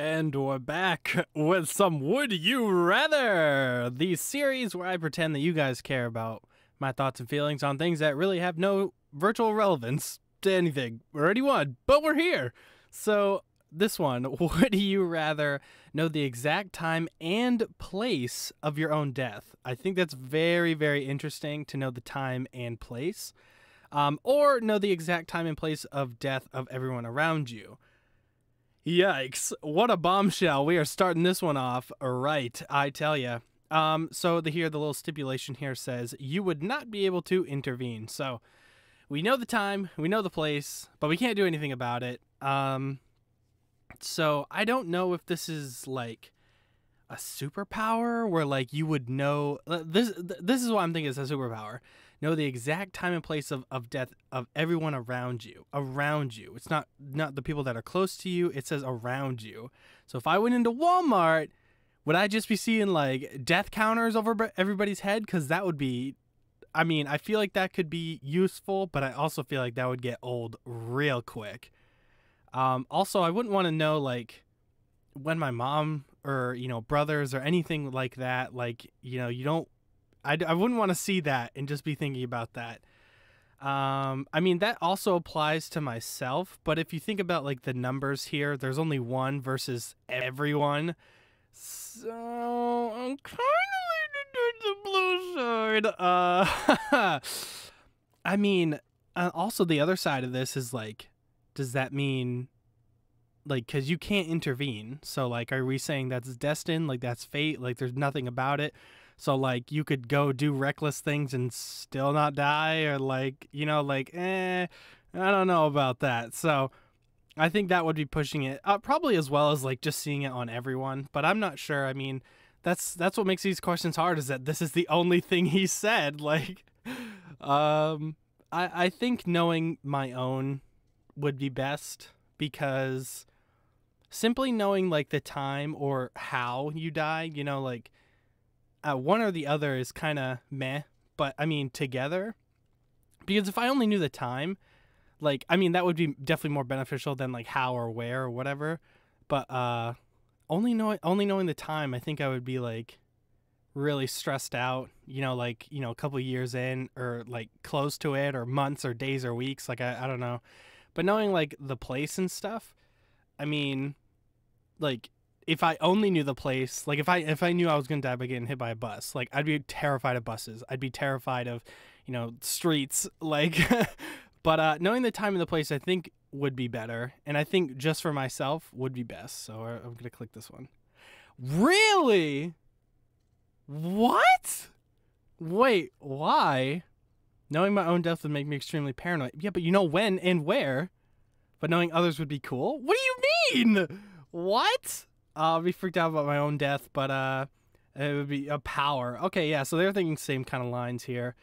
And we're back with some Would You Rather, the series where I pretend that you guys care about my thoughts and feelings on things that really have no virtual relevance to anything or anyone, but we're here. So this one, would you rather know the exact time and place of your own death? I think that's very, very interesting to know the time and place, or know the exact time and place of death of everyone around you. Yikes, what a bombshell. We are starting this one off right, I tell ya. So the little stipulation here says you would not be able to intervene. So we know the time, we know the place, but we can't do anything about it. So I don't know if this is like a superpower where like you would know this is what I'm thinking is a superpower. Know the exact time and place of death of everyone around you. It's not the people that are close to you. It says around you. So if I went into Walmart, would I just be seeing like death counters over everybody's head? Because that would be, I mean, I feel like that could be useful, but I also feel like that would get old real quick. Also, I wouldn't want to know like when my mom or, brothers or anything like that, like, you don't, I wouldn't want to see that and just be thinking about that. I mean, that also applies to myself, but if you think about like the numbers here, there's only one versus everyone. So I'm kind of leaning towards the blue side. I mean, also the other side of this is like, does that mean like, because you can't intervene? So like, are we saying that's destined? Like that's fate? Like there's nothing about it? So, like, you could go do reckless things and still not die, or, like, I don't know about that. So, I think that would be pushing it, probably as well as, like, just seeing it on everyone. But I'm not sure. I mean, that's what makes these questions hard, is that this is the only thing he said. Like, I think knowing my own would be best, because simply knowing, like, the time or how you die, like, one or the other is kind of meh, but I mean together, because if I only knew the time, like, I mean, that would be definitely more beneficial than like how or where or whatever. But only knowing the time, I think I would be like really stressed out, like, a couple of years in, or like close to it, or months or days or weeks, like I don't know. But knowing like the place and stuff, I mean, like, if I only knew the place, like if I knew I was going to die by getting hit by a bus, like I'd be terrified of buses. I'd be terrified of, streets, like, but knowing the time and the place, I think would be better. And I think just for myself would be best. So I'm going to click this one. Really? What? Wait, why? Knowing my own death would make me extremely paranoid. Yeah, but you know when and where. But knowing others would be cool? What do you mean? What? I'll be freaked out about my own death, but it would be a power. Okay, yeah, so they're thinking same kind of lines here.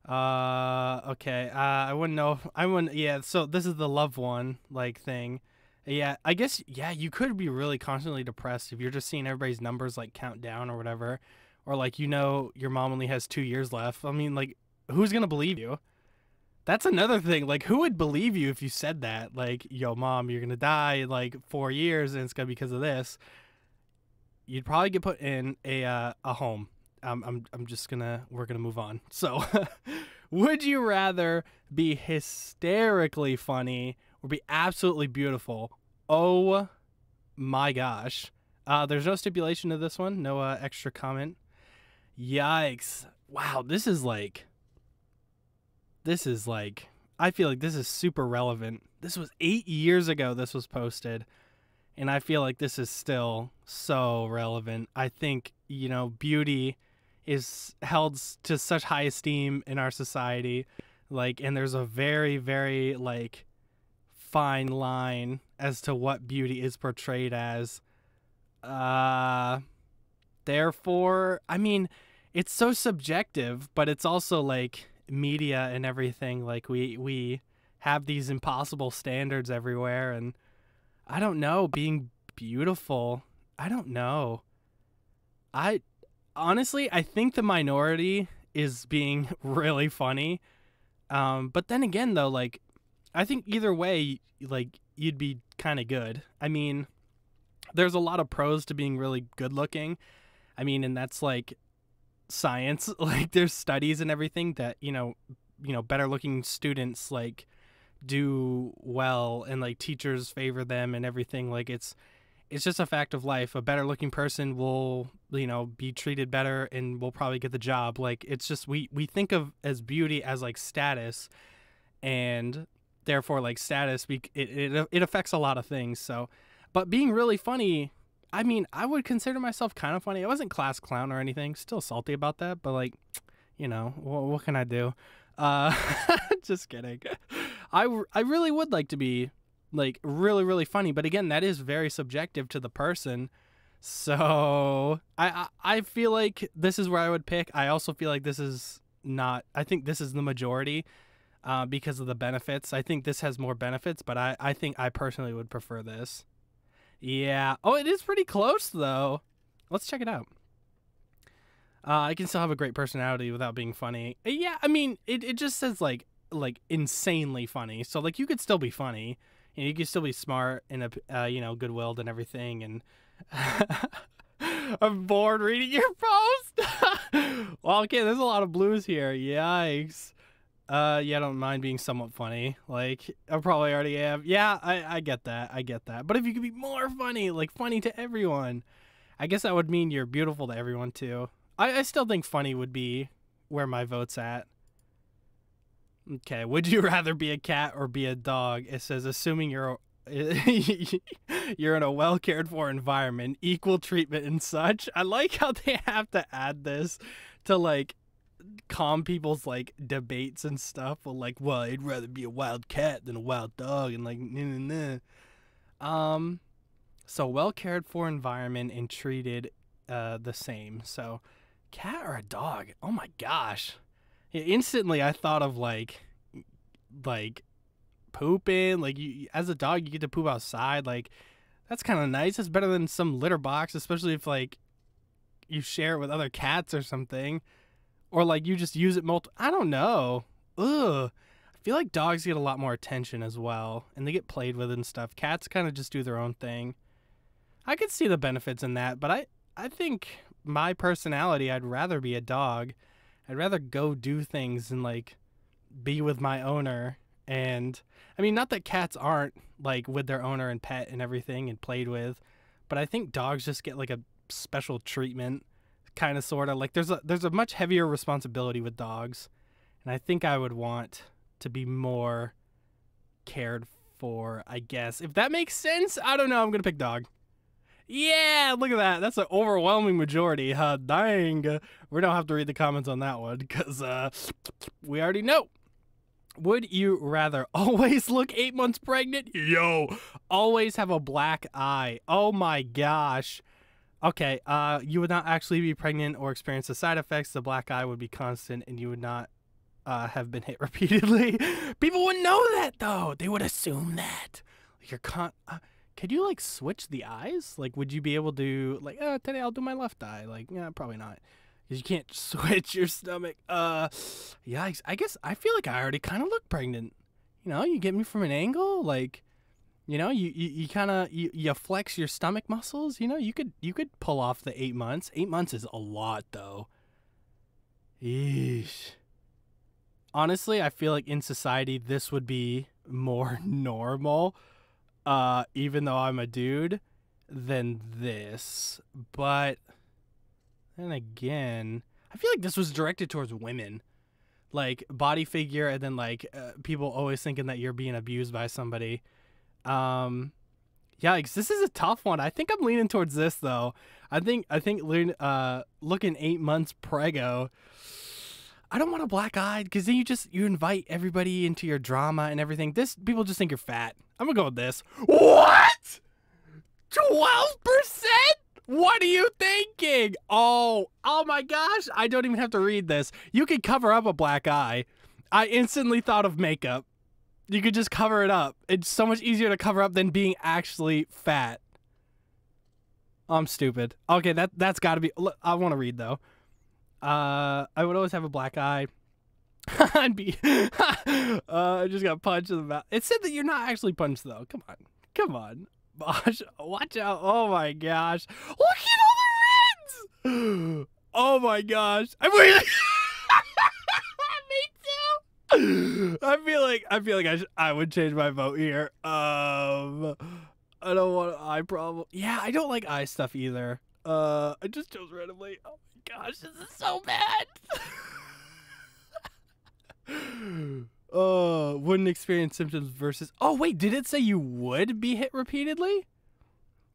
Okay, I wouldn't know. Yeah, so this is the loved one, like, thing. Yeah, I guess, yeah, you could be really constantly depressed if you're just seeing everybody's numbers, like, count down or whatever. Or, like, your mom only has 2 years left. I mean, like, who's gonna believe you? That's another thing. Like, who would believe you if you said that? Like, yo, mom, you're gonna die in, like, 4 years, and it's gonna be because of this. You'd probably get put in a home. We're gonna move on. So, would you rather be hysterically funny or be absolutely beautiful? Oh my gosh. There's no stipulation to this one. No extra comment. Yikes. Wow, this is like, I feel like this is super relevant. This was 8 years ago this was posted. And I feel like this is still so relevant. I think, beauty is held to such high esteem in our society. Like, and there's a very, very, like, fine line as to what beauty is portrayed as. Therefore, I mean, it's so subjective, but it's also, like, media and everything. Like, we have these impossible standards everywhere, and I don't know, being beautiful, I don't know. Honestly, I think the minority is being really funny. But then again, though, like, I think either way, like, you'd be kind of good. I mean, there's a lot of pros to being really good looking. I mean, and that's like science. Like there's studies and everything that, better looking students like do well, and like teachers favor them and everything. Like it's just a fact of life. A better looking person will, be treated better and will probably get the job. Like it's just we think of as beauty as like status, and therefore like status it affects a lot of things. So, but being really funny, I mean, I would consider myself kind of funny. I wasn't class clown or anything. Still salty about that, but like, what can I do? Just kidding. I really would like to be like really, really funny, but again, that is very subjective to the person. So I feel like this is where I would pick. I also feel like this is not. I think this is the majority, because of the benefits. I think this has more benefits, but I think I personally would prefer this. Yeah. Oh, it is pretty close though. Let's check it out. I can still have a great personality without being funny. Yeah, I mean, it just says like insanely funny. So like you could still be funny. You could still be smart and good-willed and everything. And I'm bored reading your post. Well, okay, there's a lot of blues here. Yikes. Yeah, I don't mind being somewhat funny. Like, I probably already am. Yeah, I get that. I get that. But if you could be more funny, like funny to everyone, I guess that would mean you're beautiful to everyone too. I still think funny would be where my vote's at. Okay, would you rather be a cat or be a dog? It says, assuming you're in a well cared for environment, equal treatment and such. I like how they have to add this to like calm people's like debates and stuff. Well, like, well, I'd rather be a wild cat than a wild dog, and like, so well cared for environment and treated the same. So, cat or a dog? Oh my gosh! Instantly, I thought of like pooping. Like you, as a dog, you get to poop outside. Like that's kind of nice. It's better than some litter box, especially if like you share it with other cats or something. Or like you just use it I don't know. Ugh. I feel like dogs get a lot more attention as well, and they get played with and stuff. Cats kind of just do their own thing. I could see the benefits in that, but I think my personality, I'd rather be a dog. I'd rather go do things and like be with my owner. And I mean, not that cats aren't like with their owner and pet and everything and played with, but I think dogs just get like a special treatment. Kind of, sort of like there's a much heavier responsibility with dogs, and I think I would want to be more cared for, I guess, if that makes sense. I don't know. I'm gonna pick dog. Yeah, look at that. That's an overwhelming majority. Dang. We don't have to read the comments on that one because we already know. Would you rather always look 8 months pregnant? Yo, always have a black eye. Oh my gosh. Okay, you would not actually be pregnant or experience the side effects. The black eye would be constant, and you would not have been hit repeatedly. People wouldn't know that, though. They would assume that. Like could you, like, switch the eyes? Like, would you be able to, like, today I'll do my left eye? Like, yeah, probably not. Because you can't switch your stomach. Yeah, I guess I feel like I already kind of look pregnant. You get me from an angle, like... you kind of you flex your stomach muscles. You could pull off the 8 months. 8 months is a lot though. Yeesh. Honestly, I feel like in society this would be more normal, even though I'm a dude, than this. But then again, I feel like this was directed towards women. Like body figure, and then like people always thinking that you're being abused by somebody. Yeah, this is a tough one. I think I'm leaning towards this though. I think looking 8 months prego. I don't want a black eye because then you invite everybody into your drama and everything. People just think you're fat. I'm gonna go with this. What? 12%? What are you thinking? Oh my gosh! I don't even have to read this. You could cover up a black eye. I instantly thought of makeup. You could just cover it up. It's so much easier to cover up than being actually fat. I'm stupid. Okay, that's got to be... I want to read, though. I would always have a black eye. I'd be... I just got punched in the mouth. It said that you're not actually punched, though. Come on. Gosh, watch out. Oh my gosh. Look at all the reds. Oh my gosh. I'm waiting. Me too. I feel like I would change my vote here. I don't want eye problem. Yeah, I don't like eye stuff either. I just chose randomly. Oh my gosh, this is so bad. Oh, wouldn't experience symptoms versus. Oh wait, did it say you would be hit repeatedly?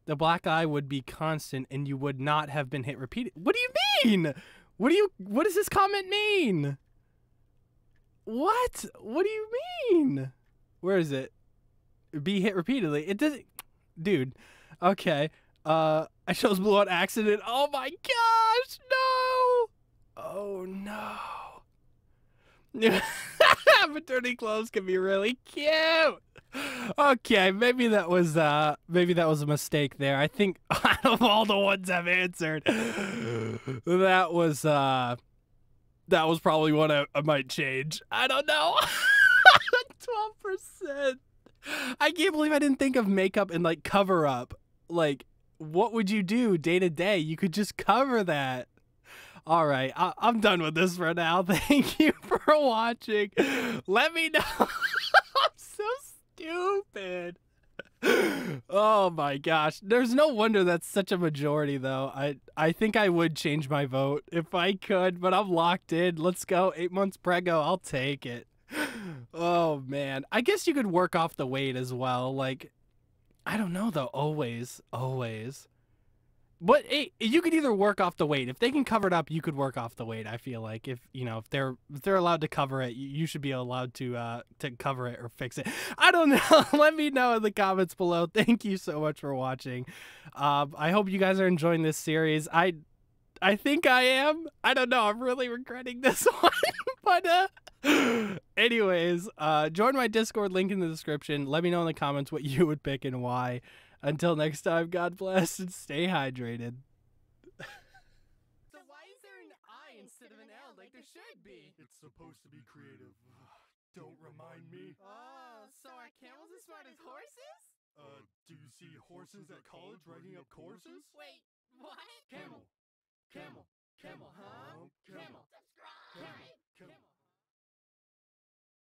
The black eye would be constant, and you would not have been hit repeatedly. What do you mean? What does this comment mean? What? What do you mean? Where is it? Be hit repeatedly. It doesn't. Dude. Okay. I chose blue on accident. Oh my gosh. No. Oh no. Maternity clothes can be really cute. Okay, maybe that was a mistake there. I think out of all the ones I've answered, that was probably one I might change. I don't know. 12%. I can't believe I didn't think of makeup and like cover up. Like, what would you do day to day? You could just cover that. All right, I'm done with this for now. Thank you for watching. Let me know. I'm so stupid. Oh my gosh. There's no wonder that's such a majority, though. I think I would change my vote if I could, but I'm locked in. Let's go. 8 months prego. I'll take it. Oh, man. I guess you could work off the weight as well. Like, I don't know, though. Always. But hey, you could either work off the weight. If they can cover it up, you could work off the weight. I feel like if they're allowed to cover it, you should be allowed to cover it or fix it. I don't know. Let me know in the comments below. Thank you so much for watching. I hope you guys are enjoying this series. I think I am. I don't know. I'm really regretting this one. But anyways, join my Discord, link in the description. Let me know in the comments what you would pick and why. Until next time, God bless and stay hydrated. So why is there an I instead of an L like there should be? It's supposed to be creative. Don't remind me. Oh, so are camels as smart as horses? Do you see horses at college writing up courses? Wait, what? Camel. Camel. Camel. Huh? Camel. Subscribe!